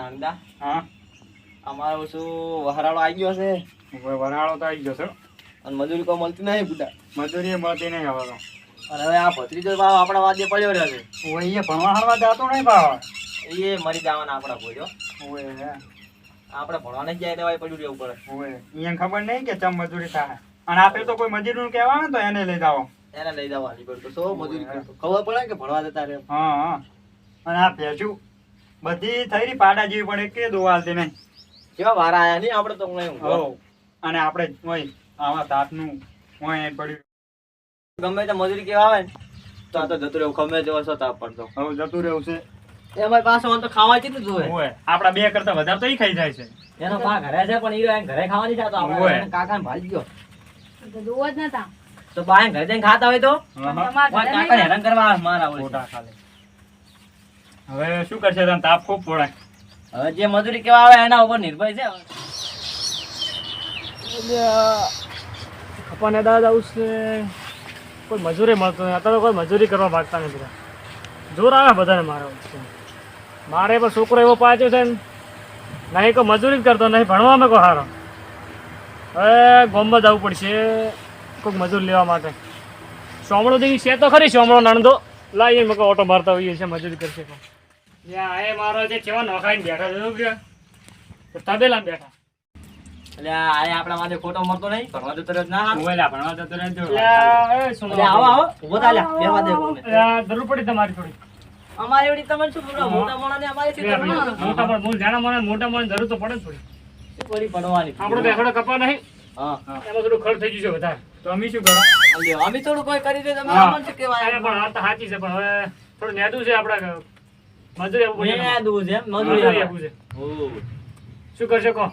અંડા હા અમારો શું વહરાળો આવી ગયો છે વરાળો તો આવી ગયો છે અને મજૂરી કોઈ મળતી નહીં બુડા. મજૂરી મળતી નહીં હવે તો. અને હવે આ ભત્રીજો ભાવ આપણા વાદ્ય પડ્યો રહ્યો છે. ઓય એ ભણવા હરવા જાતો નહીં ભાવ. એ મરી જવાના આપણા બોલ્યો. ઓય આપણે ભણવાને જ જાય દેવાય પડ્યું રહેવું પડે. ઓય અહીંયા ખબર નહીં કે ચમ મજૂરી થાય અને આપણે તો કોઈ મજૂરીનું કહેવા ને તો એને લઈ જાઓ. એને લઈ જવાની પડતો સો મજૂરી કરતો ખબર પડે કે ભણવા જતા રહે. હા હા અને આ ભેજું બધી થઈ રહી પાડા જેવી પડે કે દોવાલતી નહીં. કેવા વારા આયા નહીં આપણે તો નહીં હો અને આપણે ઓય આવા તાતનું ઓય પડ્યું. ગમે તે મજૂરી કેવા આવે ને તો આ તો જતું રહેવું ગમે તેવો છો તાપ પડતો. હવે જતું રહેવું છે. એમાં પાછું તો ખાવા કેટલું જોવે. ઓય આપડા બે કરતા વધારે તો ઈ ખાઈ જાય છે. એનો પા ઘરે છે પણ ઈ ઘરે ખાવા નહીં જતો. આપણે કાકાને ભાજી ગયો તો જોવો જ નતા. તો બાય ઘરે જઈને ખાતા હોય તો તમારા ઘરે કાકા હેરાન કરવા આવે મારા હોય. ફોટા ખાલે. હવે શું કરશે તને તાપ ખૂબ પડે. હવે જે મજૂરી કેવા આવે એના ઉપર નિર્ભર છે. કપાને દાદા આવશે કોઈ મજૂરી મળતો નહીં. અત્યારે કોઈ મજૂરી કરવા માગતા નથી બધા. જોર આવે બધાને મારે પણ છોકરો એવો પાછો છે ને નહીં કોઈ મજૂરી જ કરતો નહીં ભણવામાં કોઈ સારો. હવે ગામમાં જવું પડશે કોઈક મજૂર લેવા માટે. સોમણો દેવી છે તો ખરી સોમણો નાણંદો લાવીએ મેં ઓટો મારતા હોઈએ છે મજૂરી કરશે ત્યાં એ મારો જે કેવા નોખાઈને બેઠા છે તબેલા બેઠા. એટલે આ આપણા માટે ખોટો મળતો નહીં ભણવા જતો રહ્યો ના આવે. ઓયલા ભણવા જતો રહેજો. એટલે આવો આવો ઉભો થા લ્યા બેવા દે કોને. જરૂર પડી તમારી થોડી. અમારી એવડી તમને શું બોલો મોટા મોણાને અમારી છે મોટા પણ મૂળ જાણા માણસ મોટા માણસ જરૂર તો પડે જ થોડી. શું પડી પડવાની. આપણો તો એકડો કપા નહીં હા એમાં થોડું ખર્ચ થઈ ગયું છે વધારે. તો અમે શું કરો? લ્યો અમે થોડું કોઈ કરી દે તમે હા. અમને શું કહેવાય. અરે પણ આ તો સાચી છે પણ હવે થોડું નેદું છે આપડા મજૂરી આપવું પડે. મેં દૂધ છે મજૂરી મજૂરી આપવું છે. ઓ શું કરશે કહો?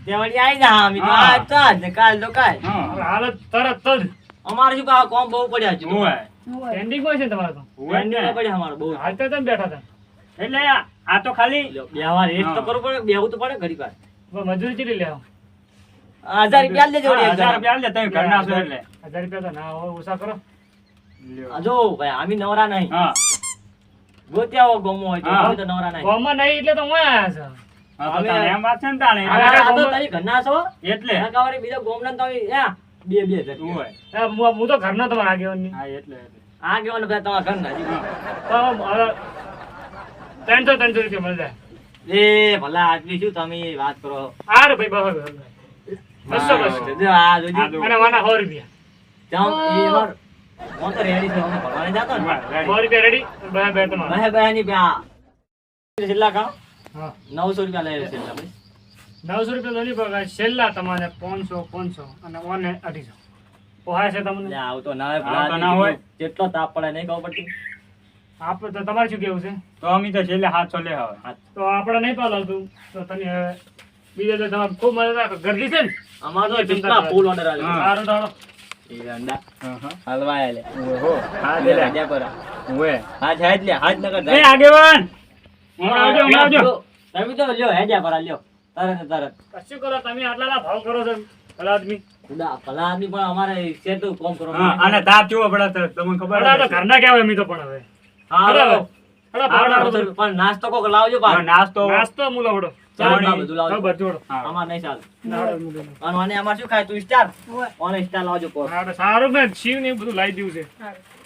તે વળી આવી જા અમે તો હા. આજ તો આજ ને કાલ તો કાલ. હા આપણે હાલત તરત જ અમારે શું કહા કોમ બહુ પડ્યા છે. ઓય પેન્ડિંગમાં છે ને તમારે તો. પેન્ડિંગમાં પડ્યા અમારે બહુ. હાલ તો તમે બેઠા હતા. એટલે આ તો ખાલી લ્યો, બેહવા રેસ્ટ તો કરવું પડે બેહવું તો પડે ઘડી વાર. હવે મજૂરી કેટલી લે આવો? 1000 રૂપિયા લેજો વળી એક 1000 જણા. રૂપિયા લે તમે ઘરના છો એટલે. 1000 રૂપિયા તો ના હોય ઓછા કરો. આ જો ભાઈ અમે નવરા નહીં હા ગોત્યા હો ગમો હોય તો હા. અમે તો નવરા નહીં. ગામમાં નહીં એટલે તો હું આયા છે. હા તો અમે- તાણે એમ વાત છે ને તાણે. આ તો તારી ઘરના છો એટલે એના કાવરે બીજો ગોમના ને તમે યા બે હજાર. ઓય હા, હું તો ઘરના તમારા આગેવાનની. હા એટલે આ કેવાનું ભાઈ તમારા ઘરના જી. તો હવે 300 રૂપિયા મળી જાય. એ ભલા આદમી શું તમે વાત કરો. આ રે ભાઈ બસો બસો. જો આ જોજો. આ જો. અને વાના 100 રૂપિયા. જાઓ, એ અમાર હું તો રેડી છું અમે ભણવાને જાતો ને. 100 રૂપિયા રેડી બે બે તમારા. બહે બહેની બે આ છેલ્લા કામ હા 900 રૂપિયા લઈ રહેશે એટલે 900 રૂપિયા તો નહીં પગાર છેલ્લા તમારે 500 અને ઓને 250. પોહાય છે તમને? એટલે આવું તો ના હોય આવું તો ભલા ના આદમી હોય. જેટલો તાપ પડે નહીં ખબર પડતી. આપ તો તમારે શું કેવું છે? તો અમે તો છેલ્લે 700 લે હવે. તો આપણે નહીં પાલવતું તો તમે હવે બીજા તો તમારે ખૂબ મજા ગરદી છે ને અમાર તો કેટલા ફૂલ ઓર્ડર આવે. હા. સારું દાડો. એ અંડા હા હલવા આલે. ઓહો હા લે લે હજા કરા. ઓય હાજ હાજ લે હાજ નકર એ આગેવાન હમણાં આવજો હમણાં આવજો. તમે તો લ્યો હેજા કરા લ્યો તરત ને તરત. કશું કરો તમે આટલા ભાવ કરો છો ભલા આદમી. ભલા આદમી પણ અમારે સેતું કોમ કરો. હા અને તાપ કેવો પડે છે તમને ખબર ભલા તો છે? ઘરના કહેવાય અમે તો પણ હવે. હા બરાબર. ભલા ભાવ હા, લાવો. પણ નાસ્તો કોક લાવજો હા, પાછો. નાસ્તો નાસ્તો મૂલો વડો. ચા પાણી. બા બધું લાવજો. બધું વડો. હા. અમાર નહીં ચાલે. નાડો મૂલો. અને મને અમાર શું ખાય તું સ્ટાર ઓય. ઓને સ્ટાર લાવજો કોક. હા, તો સારું મેં શિવ ને એ બધું લાવી દીધું છે.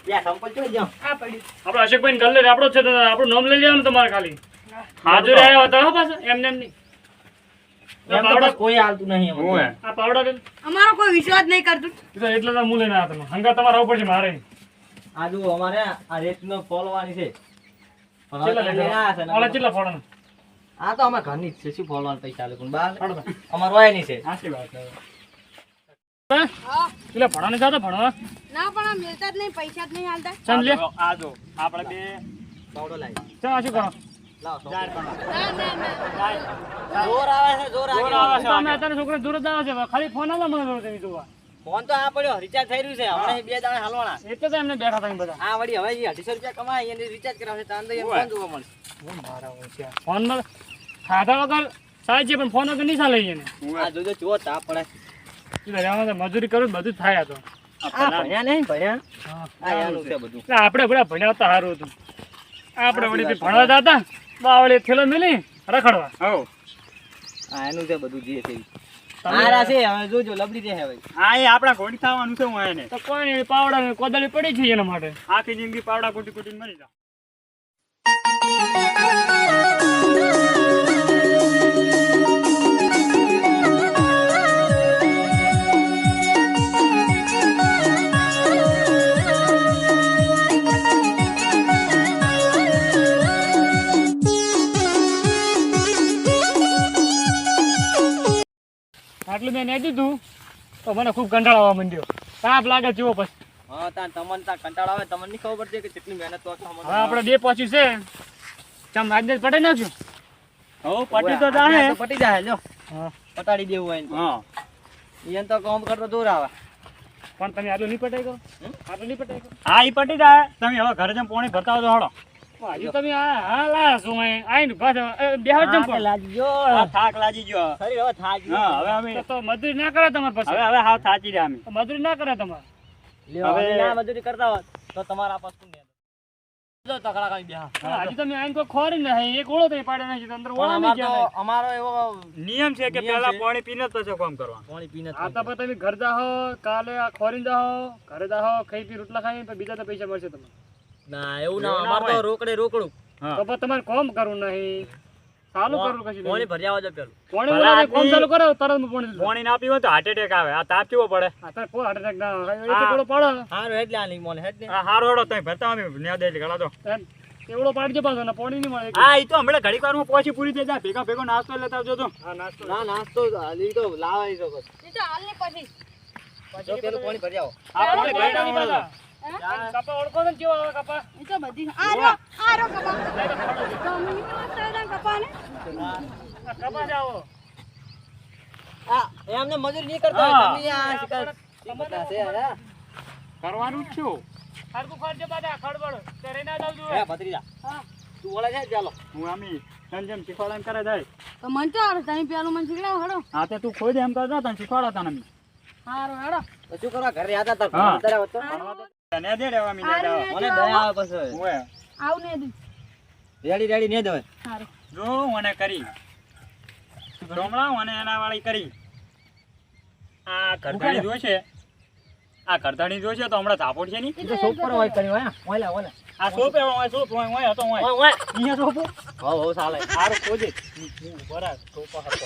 લે સંપલ ચો જાઓ. આ પડ્યું. આપણે અશોકભાઈ ગલ્લે આપણો જ છે તો આપણું નામ લઈ લેવાનું તમારે ખાલી. હાજર આવ્યા હતા હો પાછા એમને એમ નહીં. એમ તો બસ કોઈ હાલતું નહીં એમ. ઓય આ પાવડા લે. અમારો કોઈ વિશ્વાસ નહીં કરતું. એ તો એટલે તો હું લઈને આવ્યો તમે હંગા તમારે આવવું પડશે મારે. આ જો અમારે આ રેતનો ફોલવાની છે. પણ હવે કેટલા તમે લઈને આયા છે ને. ઓલા કેટલા ફોડાના? આ તો અમે ઘરની જ છે શું ફોલવાનું પૈસા લોકો બહાર ફોડો તો. અમાર હોય નહીં છે. સાચી વાત છે. હે? હા. પેલા ભણવા નહીં જતા ભણવા? ના પણ આ મિલતા જ નહીં, પૈસા જ નહીં હાલતા. ચાલ લે. આ જો આપણે બે પાવડો લાવી. ચાલ આ શું કરો? લાવો ચાર સોપડો. કણા. ના. જોર આવે છે જોર જોર આવે આવે છે. છે. તમે અત્યારે છોકરા દૂર જ આવે છે ખાલી ફોન આલો મને જોડે તમે જોવા. ફોન તો આ પડ્યો રિચાર્જ થઈ રહ્યું છે હમણાં 2 દાડા હાલવાના. એટલે તો એમને બેઠા હતા બધા. આ વળી હવે 250 રૂપિયા કમાય એને રિચાર્જ કરાવશે તો અંદર એમ ફોન જોવા મળશે. મારા હોશિયાર. ફોનમાં ખાધા વગર સાહેબ છે પણ ફોન વગર નહીં ચાલે એને. આ જોજો જો તાપ પડે. એટલે રહેવાનું તો મજૂરી કરું બધું જ થાય આ તો. આ ભણ્યા નહીં ભણ્યા. હા. આ યાનું છે બધું. એટલે આપણે બધા ભણ્યા હતા સારું હતું. આપણે વળી ભણવા જતા બાવળી થેલો મિલી રખડવા હો આ એનું છે બધું જે છે ઈ. તમે- આરા છે હવે જોજો લબડી છે ભાઈ. હા એ આપણા ઘોડી થવાનું છે હું એને તો કોઈ નહીં પાવડા ને કોદળી પડી છે એના માટે આખી જિંદગી પાવડા કુટી કુટીને મરી જાવ આટલું મેં નહીં દીધું તો મને ખૂબ કંટાળો આવવા માંડ્યો તાપ લાગે જેવો પછી હા તમને કંટાળો આવે તમને નહીં ખબર પડતી કે કેટલી મહેનત તો તમને. હવે આપણે બે પહોંચ્યું છે ચમ આજને પટાઈ નાખ્યું હો પટી તો આ જાહે તો પટી જાય લ્યો હા પટાડી દેવું હોય ને. હા એને તો કામ કરતો દૂર આવે. પણ તમે આટલું નહીં પટાઈ કરો આટલું નહીં પટાઈ કરો હા ઈ પટી જાય તમે હવે ઘરે જમ પોણી ભરતા હો તો હળો હજુ તમે હા લાયા છો અહીં આઈને પાછા બેહાડ જમ થાક લાગી ગયો. આ થાક લાગી ગયો ખરી હવે થાક ગયો. હા હવે અમે તો મજૂરી ના કરે તમારે પછી હવે હાવ થાચી રહ્યા અમે તો મજૂરી ના કરે તમારે લ્યો, હવે- હવે ના મજૂરી કરતા હોત તો તમારા પાસ કોણ દે? જો તકડા કરી બેહા. હજુ તમે આઈને કોઈ ખોરી નહીં એક ઓળો તો પાડે નહીં અંદર પણ ઓળા નહીં ગયા અમારો એવો નિયમ છે કે નિયમ પહેલા છે. પાણી પીને જ પછી કામ કરવાનું પાણી પીને જ આ તો પછી તમે ઘર જાહો કાલે આ ખોરી જાહો ઘરે જાહો ખાઈ પી રોટલા ખાઈ પછી બીજા તો પૈસા મળશે તમને ના એવું ના એવું ના અમાર તો હોય. રોકડે રોકડું હા તો પછી તમારે કોમ કરવું નહીં ચાલુ કરવું કશું પાણી નહીં ભર્યા આવજો પેલું. પાણી ભલા વાળા કોમ આદમી- ચાલુ કરો તરત માં પાણી દીધું પાણી ના પીવો તો હાર્ટ એટેક આવે આ તાપ કેવો પડે આ તો કોઈ હાર્ટ એટેક ના આવે એક ઓળો પાડો હારું હેડ લે આની મોને હેડ ને. આ હારો હેડો તમે ભરતા અમે ન્યા દે ગળા તો એવડો પાડજો પાછો ને પાણી નહીં મળે હા ઈ તો હમણાં ઘડીક વારમાં પહોંચી પૂરી થઈ જાય ભેગા ભેગો નાસ્તો લેતા આવજો તો હા નાસ્તો ના નાસ્તો ઈ તો લાવાઈ શકો. એ તો હાલ ને પછી જો પેલું પાણી ભરી આવો. આ પાણી પાણી ભરી નહીં આવો. પાછા. કપા ઓળખો છો ને કેવો આવે કપા એ તો બધી આ રો કપા તો અમે નીકળતા હતા કપા ને આ કપા જાઓ આ એમને મજૂરી નહીં કરતા હોય. હા. તમે આ શિકાર શીખતા છે હે. કરવાનું જ છું હરકું ખર્ચો પાછા ખડબડ ત્યારે ના જાવ હે જોઈએ ભત્રીજા હા તું ઓળે છે ચાલો. હું આમી તને જેમ શીખવાડવાનું કરે જાય તો મન તો આવડે તમે પેલું મને શીખડાવો હડો હા તે તું ખોઈ દે એમ કરતા તને શીખવાડા તને અમે હારો હડો તો શું કરવા ઘરે આતા તાર હા. ભણતર આવે તો? તને દે રેવા મી હારું લેતા ને. મને દયા આવે પછી. ઓય આવ ને દી રેડી રેડી ને દેવાય. હારો જો મને કરી ડોમળા મને એના વાળી કરી આ કરધણી જોશે આ કરધણી જોશે તો હમણાં ઝાપોડ છે ની ઈ તો સોપ પર હોય કર્યું હે. ઓલા ઓલા. આ સોપ એવો હોય સોપ હોય હોય હતો હોય ઓય ઓય. અહીંયા સોપ હો હો સાલે. સારું ખોજે બરા સોપ હતો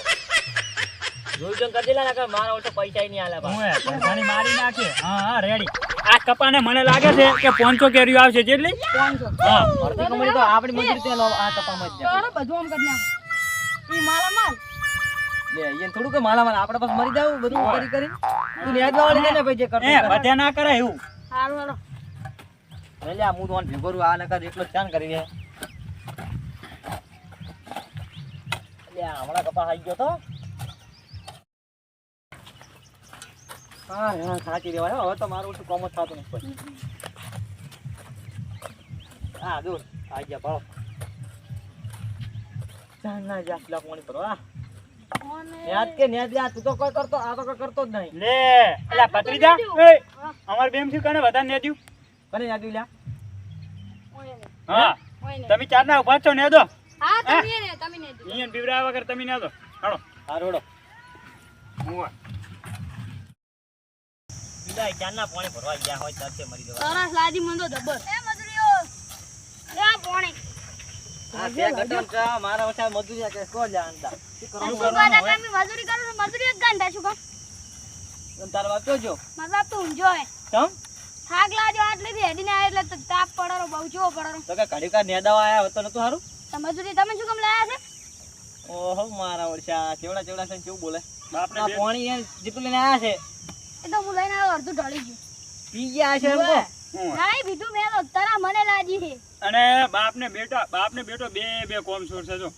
જોઈ જોઈને કરી દેલા ને કે મારા ઓછો પૈસા નહીં આલે બા. ઓય કરધણી મારી નાખે હા હા રેડી આ કપાને મને લાગે છે કે 500 કેરીઓ આવશે જેટલી હા અડધી કમાણી તો આપણી મજૂરી તે લો આ તપામાં જ તો જાય. હડો બધું આમ કરી નાખો ઈ માલા માલ લે એને થોડું કે માલા માલા આપણે પાસ મરી જાવ બધું કરી કરી. તું નેદવા વાળી છે ને ભાઈ જે કરતો એ કર. બધે ના કરે એવું હારું હડો લે આ હું તો આને ભેગો રહું, આ નકર એકલો જ ચાન કરી દે. લે આ હમણાં કપા આવી ગયો તો. હા સાચી રેવાય હો, હવે તો મારું ઓછું કોમ જ થતું નથી કોઈ. હા દૂર આવી ગયા ભાવ ચાલ ના જા પેલા પાણી ભરો. હા યાદ કે ન્યાદ યાદ તું તો કોઈ કરતો આ તો કોઈ કરતો જ નહીં. લે એલા ભત્રીજા એ અમાર બેમ થી કને વધારે ને દ્યું કને યાદ લ્યા ઓય ને હા ઓય ને તમે ચાર ના ઉભા છો ને દો હા તમે ને તમે ને દી અહીંયા બીવરા વગર તમે ને દો હાલો હારોડો હું બીજા ક્યાંના પાણી ભરવા ગયા હોય ત્યાંથી મરી જવા. સરસ લાજી મન તો જબર એ મજૂરીઓ લે પોણી આ બે ગટમ ચા મારા ઓછા મજૂરી કે કો જાણતા શું કરવાનું શું કરવાનું કાકા તમે મજૂરી કરો છો મજૂરી એક ગાંડા શું કામ હોય? તારો બાપ જોજો મતલબ તું ઊંઝો હે તમ થાક લાજો આટલેથી હેડીને આયા એટલે તો તાપ પડરો બહુ જોવો પડરો તો કે ઘડી કા નેદાવા આયા હતો નતું હારું. તો મજૂરી તમે શું કામ લાયા છે ઓહો મારા ઓળશા કેવડા કેવડા છે ને કેવું બોલે. બાપને આ પાણી યાર જેટલું લઈને આયા છે એ તો હું લઈને આવ્યો અડધું ઢળી ગયું પી ગયા છે એમ કહો. નાઈ બીજું મેલો તરા મને લાજી છે અને બાપને બેટો બે બે કોમ છોડ છે જો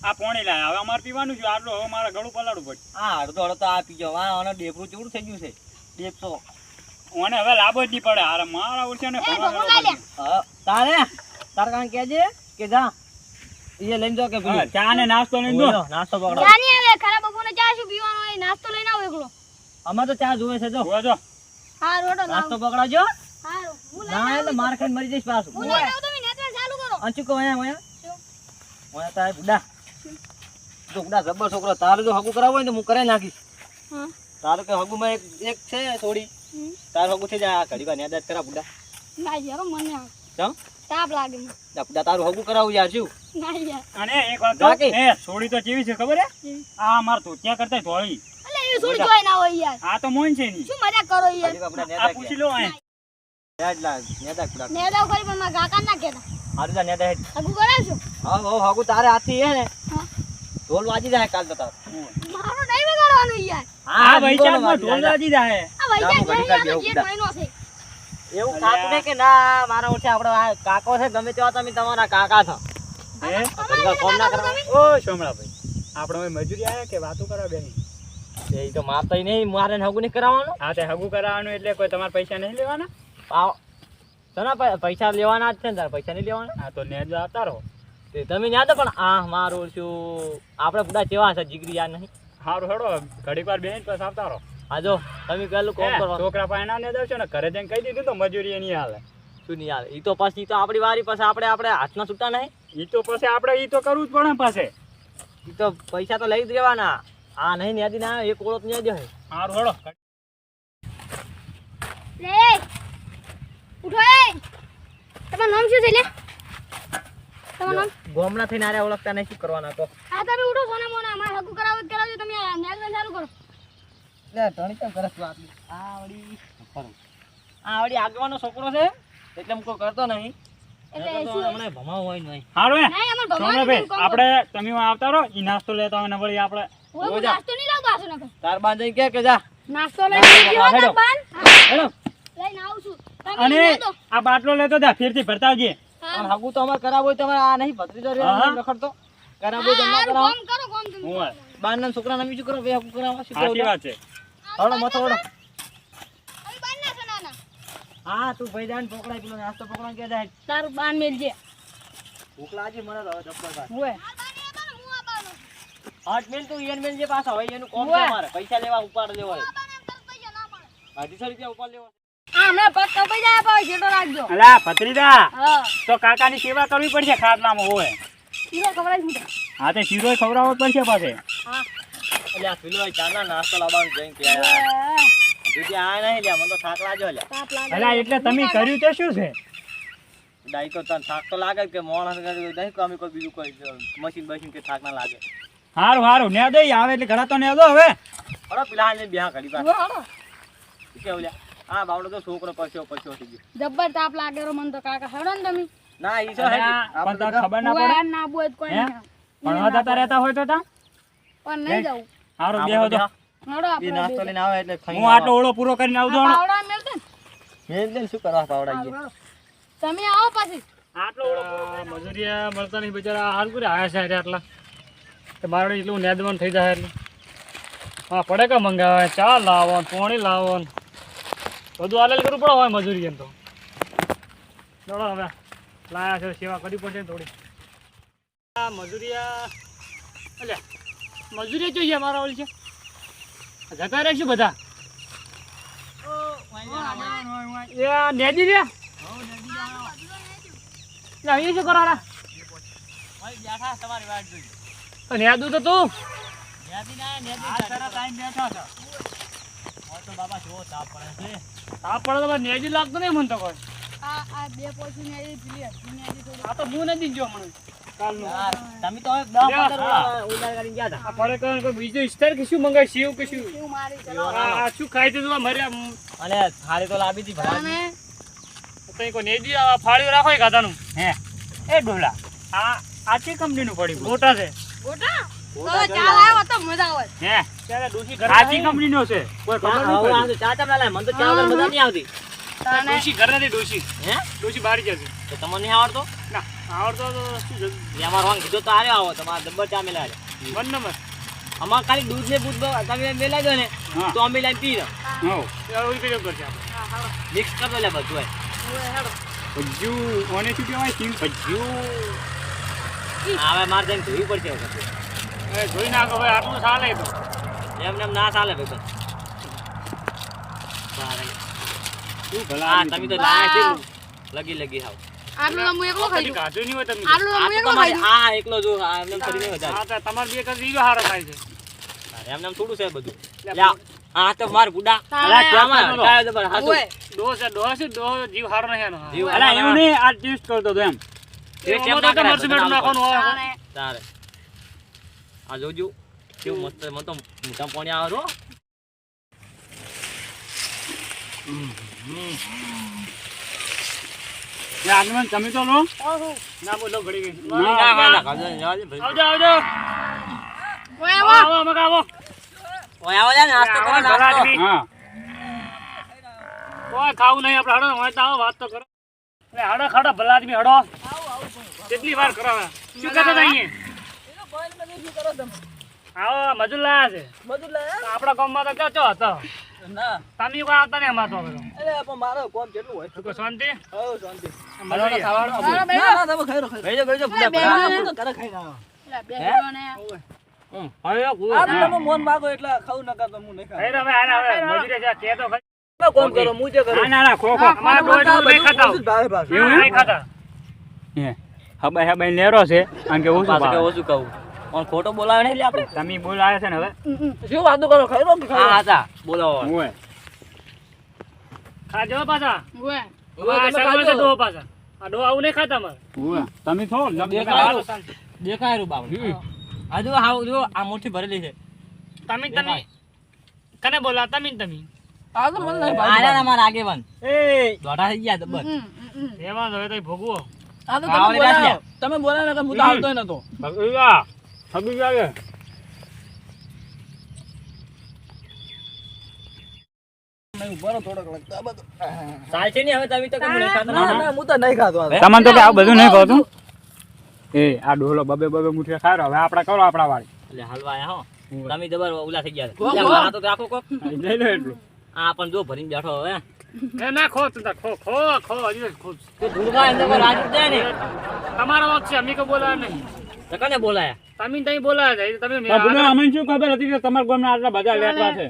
આ પોણી લાય હવે અમારે પીવાનું છે આટલું હવે મારા ગળું પલાડવું પડે આ અડધો અડધો આ પીજો આ આનો ડેબરું ચેવડું થઈ ગયું છે ડેબસો. ઓને હવે લાભો જ નહીં પડે હારે મારા ઓછે ને એ ભગવાન લાઈ લે હા તારે કાં કહેજે કે જા એ લઈને જાઓ કે પેલું ચા ને નાસ્તો લઈને દો ઓલો નાસ્તો પકડો. જાની આવે ખરાબ બપોરને ચા શું પીવાનો હોય નાસ્તો લઈને આવો એકલો અમારે તો ચા જોવે છે જો જોવા જો હા રોડો નાસ્તો લાવ પકડાજો. હા હું ના એટલે માર ખાઈને મરી જઈશ પાછું. લઈને આવું તમે નેટવર્ક ચાલુ કરો અંચુકો અહીંયા શું ઓયા તાય બુડા તો બુડા જબ્બર છોકરો તારે જો હગું કરાવવું હોય ને તો હું કરાવી નાખીશ. હા તારું કે હગુમાં એક છે થોડી હમ. તારું હગું થઈ જાય આ ઘડી વાર નેદાજ કરા બુડા. ના યાર મને આ ચમ તાપ લાગે મને. જા બુડા તારું હગું કરાવું યાર શું ના યાર અને એક વાત બાકી? કહું, એ સોડી તો કેવી છે ખબર હે? હમ. આ માર ધોતિયા કરતા ધોળી. અલે એ શું જોઈ ના હોય યાર આ તો મોન છે ની. શું મજા કરો યાર ઘડી વાર બુડા આ નેદા પૂછી લો અહીં. નેદા બુડા ને દાવ કરી પણ મારા કાકા ના કેતા હારું જા નેદા હેડ. હગું કરાવશો હા હગું તારે હાથથી હે ને હા ઢોલ વાજી જાય કાલ તો તાર. મારો નહીં બગાડવાનું યાર આ વૈશાખમાં ઢોલ વાજી જાય. આ વૈજાત જામો નહીં ઘડી આનો કાઢી જેઠ મહિનો છે એવું કાકું ને કે ના મારા ઓછે આપણો આ કાકો છે ગમે તેવા તમે તમારા કાકા છો. હે? ઘડી વાર ફોન ના કરવા. ઓ સોમળાભાઈ, આપણે હવે મજૂરી આયા કે વાતો કરવા બેની? એ તો મારતોય નહીં મારે હગું નહીં કરાવવાનું. હા તે હગું કરાવવાનું એટલે કોઈ તમારા પૈસા નહીં લેવાના? તને પૈસા લેવાના જ છે ને તારે પૈસા નહીં લેવાના. હા તો નેજ આપતા રહો. તે તમે યાદ પણ આ મારું શું આપણે બધા કેવા છે જીગરી યાર નહીં. સારું હેડો ઘડીક વાર બેન પછી આપતા રહો. હા જો તમે પેલું કોમ હે, કરો છોકરા પાસે ના નેદાવ છો ને ઘરે જઈને કહી દીધું તો મજૂરી એની હાલે. શું નહીં યાર એ તો પછી તો આપણી વારી પછી આપણે હાથના છૂટા નહીં. ઈ તો પછી આપણે ઈ તો કરવું જ પડે ને પાસે. એ તો પૈસા તો લઈ જ દેવાના. આ નહીં યાદી ના એક ઓળખ નહીં દે. સારું હેડો. લે ઉઠો એ તમારું નામ શું છે લે તમારું નામ ગોમના થઈને આરે ઓળખતા નહીં શું કરવાના તો. આ તમે ઉઠો સોના મોના અમારે હગું કરાવો જ કરાવજો તમે નેગન ચાલુ કરો લે ટણી કેમ કરસ વાત આ વળી આગવાનો છોકરો છે એટલે હું કોઈ કરતો નહીં. એટલે નકર તો શું? હમણાં ભમાવું હોય નહીં. સારું હે નહીં અમાર ભગવાન સોમળાભાઈ, આપણે તમે આવતા રહો ઈ નાસ્તો લેતા હોય ને વળી આપણે હું નાસ્તો નહીં લાવતો આસુ નકર તાર બાન જઈ કે જા નાસ્તો લઈને જીવો હેડો. તો બાન હેડો. લઈને આવું છું તમે અને લે દો આ બાટલો લેતો જા ફેરથી ભરતા આવજે. હા પણ હગું તો અમારે કરાવવું હોય તમારે આ નહીં ભત્રીજો રે હા. રખડતો કરાવવું હોય તો ના હારું, કરાવો. કામ કરો કામ તમે હું બારના છોકરાને બીજું કરો બે હગું કરાવવા શું સાચી કેવું વાત છે. હળો મથો હળો. હવે બાન ના સનાના હા તું ભાઈ જાન પકડાય પેલો નાસ્તો પકડાય કે જાય તારું બાન મેલજે ભૂખ લાગી મને તો હવે જબ્બર ભાઈ. ઓય હાથ મેલ તું ઈયન મેલ જે પાછા હોય એનું કોમ ઓવે. છે અમારે પૈસા લેવા ઉપાડ લેવો હોય 250 રૂપિયા ઉપાડ લેવો. આ હમણાં પગ કપાઈ જાય પાવ છેટો રાખજો અલા ભત્રીજા, હા તો કાકાની સેવા કરવી પડશે ખાટલામાં હોય. ઈરો ખવડાવી મૂકે હા તે શીરો ખવડાવવો જ પડશે પાસે. હા એટલે આ પેલો ચાના નાસ્તો લાવવાનું જઈને કે આયા. હજી આ નહીં લ્યા મને તો થાક લાગ્યો લ્યા. તાપ લાગે અલા એટલે તમે કર્યું તો શું છે? ડાઈ તો તને થાક તો લાગે જ કે માણસ નહીં કે અમે કોઈ બીજું કોઈ મશીન બશીન કે થાક ના લાગે. સારું સારું ને દઈ આવે એટલે ઘણા તો ને દો હવે. અરે પેલા ને બ્યાહ કરી પાછું. હાલો કેવું લ્યા આ બાવડો તો છોકરો પછ્યો થઈ ગયો. જબ્બર તાપ લાગે રો મને તો કાકા હેડો ને તમે ના ઈ તો હે પણ તને ખબર ના ઓય પડે આ ના બોય કોઈ હે? નહીં પણ હતા રહેતા હોય તો તા પણ નહીં જાઉં સારું બેહો તો. હેડો ઈ આપણે નાસ્તો લઈને આવે એટલે ખાઈ હું આટલો ઓળો પૂરો કરીને આવજો હમણાં. પાવડા મેલતે ને મેલ શું કરવા પાવડા હારું, હારું. તમે આવો પછી આટલો ઓળો મજૂરિયા મળતા નહીં બિચારા હાલ કરે આયા છે આટલા કે મારે એટલું નેદવન થઈ જાય એટલે હા પડે કે મંગાવે ચા લાવો ને પાણી લાવો ને બધું આલેલ કરવું પડે હોય મજૂરી એમ તો ચલો હવે લાયા છે સેવા કરવી પડશે ને થોડી આ મજૂરિયા અલ્યા મજૂરી જોઈએ મારા ઓલ છે જતા રહીશું બધા એ નેદી રહ્યા અહીંયા શું કરારા બેઠા તમારી વાટ જોઈ. નેદું તો તું નેદી ના નેદી આ સારા ટાઈમ બેઠા છો તો બાબા જો તાપ પડે છે. તાપ પડે તો નેજી લાગતો નહીં મને તો કોઈ આ બે પોછી ને એ પેલી હતી ને એ થોડી આ તો હું નથી જો મને કાલનું યાર તમે તો 10-15 હા. ઉડાર કરીને ગયા હતા. આ પડે કોઈ કોઈ બીજું ઇસ્તર કે શું મંગાય સેવ કે શું કેવું મારી ચલો આ શું ખાઈ દીધું આ મર્યા અને થાળી તો લાવી હતી ભરાજી. અને કઈ કોઈ નેજી આ ફાળ્યું રાખો એ ગાતાનું હે એ ડોલા આ છે કંપનીનું પડી મોટા છે ગોટા તો ચાલ આવ્યો તો મજા આવે હે ત્યારે ડોશી ઘરે આજી કંપનીનો છે કોઈ ખબર હવે નહીં આ તો ચા ચા લાય મને તો ચા વગર મજા નહીં આવતી. પડી ડોશી ઘરે નથી ડોશી હે ડોશી બહાર જશે તો તમને નહીં આવડતો? ના આવડતો તો શું જલ્દી એ અમારો વાંગ કીધો તો આર્યો આવો તમારા ડબ્બર ચા મેલા છે. વન નંબર અમાર ખાલી દૂધ ને બૂધ તમે મેલા દો ને હા. તો અમે લાઈન પી હો એવું કઈ કરશે આપણે હા હાલો મિક્સ કરી દો લે બધું હોય. ઓય હેડો ભજ્યું ઓને શું કહેવાય સિંગ ભજ્યું હવે મારે જઈને ધોવી પડશે હવે કશું. એ જોઈ નાખો ભાઈ આટલું ચાલે તો એમને એમ ના ચાલે ભાઈ બસ. શું ભલા હા આદમી તમે તો તમે. લાયા છે લગી હાવ આટલું તો હું એકલો ખાઈ કદી લઉં. ખાધું નહીં હોય તમે આટલું તો આ હું તો એકલો તમારે ખાઈ લઉં. આ એકલો જો આ એમને ફરી નહીં વધારે. હા તો તમારે બે કદી ઈરો હારો થાય છે અરે એમને આમ થોડું છે બધું. લ્યા, આ તો માર બુડા. તારે અલા, આમાં હટાયો તો પણ હાચું. ઓય. ડો જીવ હારો નહીં એનો. જીવ અલા એવું નહીં આ ટેસ્ટ કરતો તો એમ એ કેમ એમાં ના તો કરાય? મરચું બેઠું નાખવાનું હોય. તારે. તારે આ જોજો કેવું મસ્ત મને તો મોટા પાણી આવે રો. આગમન તમે તો લો ના બોલો ઘડી ગઈ. ના ના કાજો જવા દે ભાઈ. આવજો આવજો. ઓય આવો આવો. આવો મગ આવો. ઓય આવો જા નાસ્તો કરો નાસ્તો. હા કોઈ ખાવું નહીં આપણે હડો હોય તો આવો વાત તો કરો. એટલે હડો ખાડો ભલા આદમી હડો. કેટલી વાર કરો હવે? શું કરતા હતા અહીંયા? આવો મજૂર લાયા છે. તો આપણા ગામમાં તો ચો હતો. તમે કોઈ આવતા નહીં અમાર તો હવે. શું કહો, શાંતિ? મજૂરી. ભાઈ જો બુડા બે ભલા. જણો. ઘરે ખાઈને આવો. એટલે બે જણોને. હવે હવે હવે મજૂરી છે તે તો ખરી. ના ના ખો ખો અમારા ડોહાનું નહીં ખાતા હો. નહીં ખાતા. હબાઈ હબાઈ લેરો છે કારણ કે ઓછું પાછું કે ભાવે. ઓછું કહું પણ ખોટો બોલાવે નહીં લે આપણે. તમે બોલાવે છે ને હવે હા હતા બોલાવો. ઓય ખાજો પાછા. ઓય. હવે આ સાગર છે ડોહા પાછા. આ ડોહા આવું નહીં ખાતા અમારે. ઓય તમે છો દેખાય દેખાય રૂ બાબુ. આ જો હાવ જો આ મુઠ્ઠી ભરેલી છે. તમે કને બોલા તમે આયા અમારા આગેવાન. એ દોઢા થઈ ગયા જબર. એમાં હવે તો ભોગવો. ખાવાની રાખ લે. ભગવા હબી જાગે ચાલશે નહીં હવે તમે તો કેમ નહીં ખાતા? તમને તો કે આ બધું નહીં ભાવતું એ આ ડોલો બબે બબે મુઠિયા ખારો હવે આપડા કરો આપડા વાળી એટલે હલવા આયા હો. તમે જબર ઉલા થઈ ગયા. લે, મારા તો રાખો કોક. લઈ લો એટલું આ પણ જો ભરીને બેઠો હવે. એ ના ખો તું તાર, ખો ખો ખો હજી ખો. તો ધૂળમાં અંદર કોઈ રાજ જાય ને. તમારો વાત છે અમે કોઈ બોલાયા નહીં. તો કને બોલાયા? તમે તઈ બોલાયા છે તમે પણ બધું અમને શું ખબર હતી કે તમારા ગામના આટલા બધા લેટવા છે હે?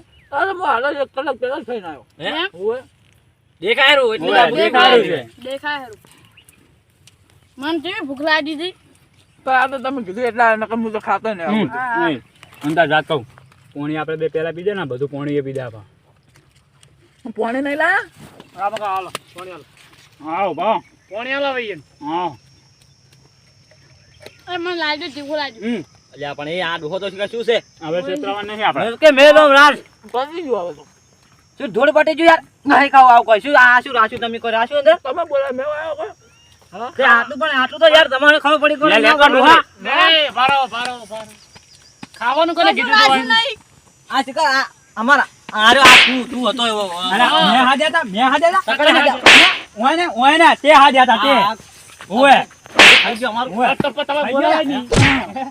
દેખાય રહ્યું એટલે ઓય, આ બધું દેખાય બોલાય. છે. દેખાય હારું. મને કેવી ભૂખ લાગી હતી. નહીં અંદાજ જાત કહું પોણી આપણે બે પેલા પીધે ને બધું પોણી એ પીધા આપા આ બકા હાલો પાણી હાલો આવો ભાવ પાણી હાલો ભાઈ હા અરે મને લાગ્યું તીખું લાગ્યું. અલ્યા પણ એ આ ડોહો તો શું છે? હવે છેતરાવા નહીં આપણે કે મેલો રાજ. શું ધૂળ પટી ગયું યાર? નહીં ખાવ આવું કોઈ. શું આ શું રાખ્યું તમે કોઈ રાખ્યું અંદર? તે આટલું પણ આટલું તો યાર તમારે ખબર પડી કોને લે, લે, ના ડોહા. નહીં ભારો ભારો ભારો ખાવાનું કોને કીધું તું રાખ્યું હોય? નહીં. આ શિકાર આ અમારા અરે આ તું હતો એવો. અરે મેં હાજ્યા તા તકડે હાજ્યા. ઓય ને તે હાજ્યા તા તે ઓય ખાઈ ગયો અમારું. ઓય તો તમે બોલાવાય નહીં.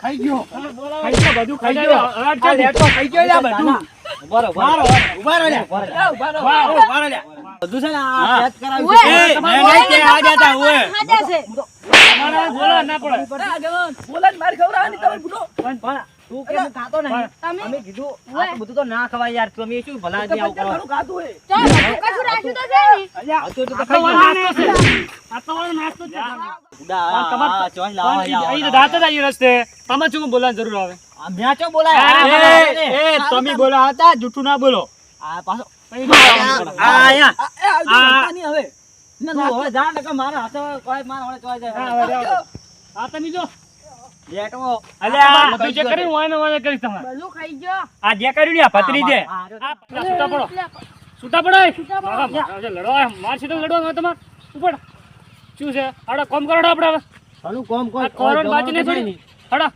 ખાઈ ગયો બોલાવાય. બધું ખાઈ ગયો આ લેટો ખાઈ ગયો લે બધું ઉભા રહો, ઉભા રહો. ઉભા રહો લે ઉભા રહો. ઉભા રહો લે બધું છે ને આ હા. સેટ કરાવ્યું ઓય. છે. એ મેં નહીં તે હાજ્યા તા ઓય ખાધા છે. તમારે બોલાવા ના પડે. પણ તું કેમ ખાતો નહીં? તમે અમે કીધું આ તો બધું તો ના ખવાય યાર. તમે શું ભલા આદમી આવું કરો? ચાલ બધું કશું રાખ્યું તો છે નહીં. હતું તો આ તો ખાઈ વાળો ગયો. નાસ્તો છે. આ તો વાળો નાસ્તો છે. ઉડા, પણ તમારે આ ચોઈ લાવો, પણ આવો, અહીં તો આવો. દાંત જ આવી રસ્તે તમે શું બોલાવાની જરૂર આવે આ મેં ચો બોલાય? અરે, એ તમે બોલો હતા જૂઠું ના બોલો આ પાછો અહીં આ તો આયા. આ તું હવે જા નકર મારા હાથે કોઈ માર વડે ચોઈ જાય. આ તમે જો લેટો. અલ્યા બધું જે કર્યું હોય ને હોય કરી તમારે બધું ખાઈ ગયો. આ જે કર્યું ને આ પતરી દે આ રહ્યો. આ છૂટા પડો છૂટા પડો લડવા માર સીધો લડવા હોય તમારે ઉપર શું છે આડો કોમ કરો આપણે હવે ઘણું કોમ કોઈ આ કોરોન બાજી ને થોડી હડો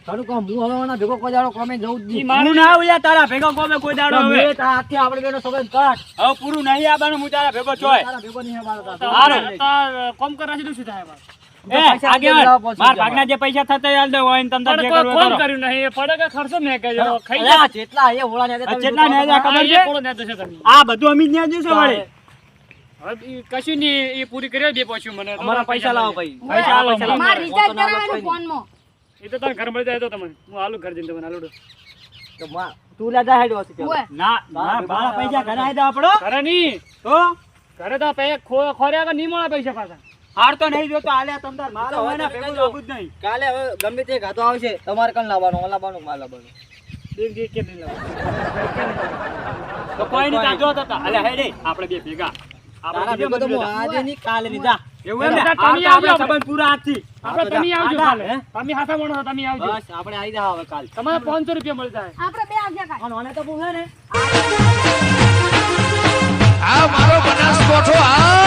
ઘણું કોમ. હું હવે ઓના ભેગો કોઈ દાડો કોમે જવું જ ઈ નહીં. માર હું ના ઉલ્યા તારા ભેગો કોમે કોઈ દાડો હવે મેં તો હાથથી આપણે બેનો સંબંધ કાઢ. હવે પૂરું નહીં આબાનું હું તારા ભેગો ચોય તારા ભેગો નહીં અમારો કાઢ. કોમ કરવા સીધું શું થાય અમારે એ આગેવાન માર ભાગના જે પૈસા થતા યાદ દે હોય ને તમને જે પણ કરવું કોઈ કોમ કરો કર્યું નહીં એ પડે કે ખર્ચો ને કે જો ખાઈ અલ્યા, જેટલા એ હોળા ને આ જેટલા ને આજે ખબર છે કોણ ને દશે તમે આ બધું અમી જ ન્યા જશે વળી હવે ઈ કશું નહીં એ પૂરી કરી દે પછી મને અમારા પૈસા લાવો ભાઈ. પૈસા આલો પૈસા લાવો. માર રિચાર્જ કરાવવાનું ફોનમાં. એ તો તને ઘર મળી જાય તો તમને હું આલુ ઘર જઈને તમને આલુ તો તું લે જા હેડો હશે ઓય. ના ના બાળા પૈસા ઘરે આઈ દે આપણો ઘરે નહીં તો ઘરે તો પૈસા ખોર્યા કે નહીં મળે પૈસા પાછા હાર તો નહીં જોતો હાલે તમતાર મારો હોય ને ભેગું લાગુ જ નહીં. કાલે હવે ગમે તે ઘાતો આવશે તમારે કણ લાવવાનું લાવવાનું માલ લાવવાનું દેખ દેખ કે નહીં લાવો તો કોઈ નહીં તાજો હતા હાલે હે રે આપણે બે ભેગા તારા આપણે ભેગો તો હું આજે નહીં કાલે નહીં જા એવું એમ ને તમે તમે આવજો આપણે સંબંધ પૂરા આજથી આપણે તમે આવજો આડા, કાલે હે? તમે હાથા માણો તમે આવજો બસ આપણે આવી જા હવે કાલ તમારે 500 રૂપિયા મળી જાય આપણે બે આવ્યા કાંઈ. અને ઓને તો પૂછે ને આ મારો બનાસકોઠો આ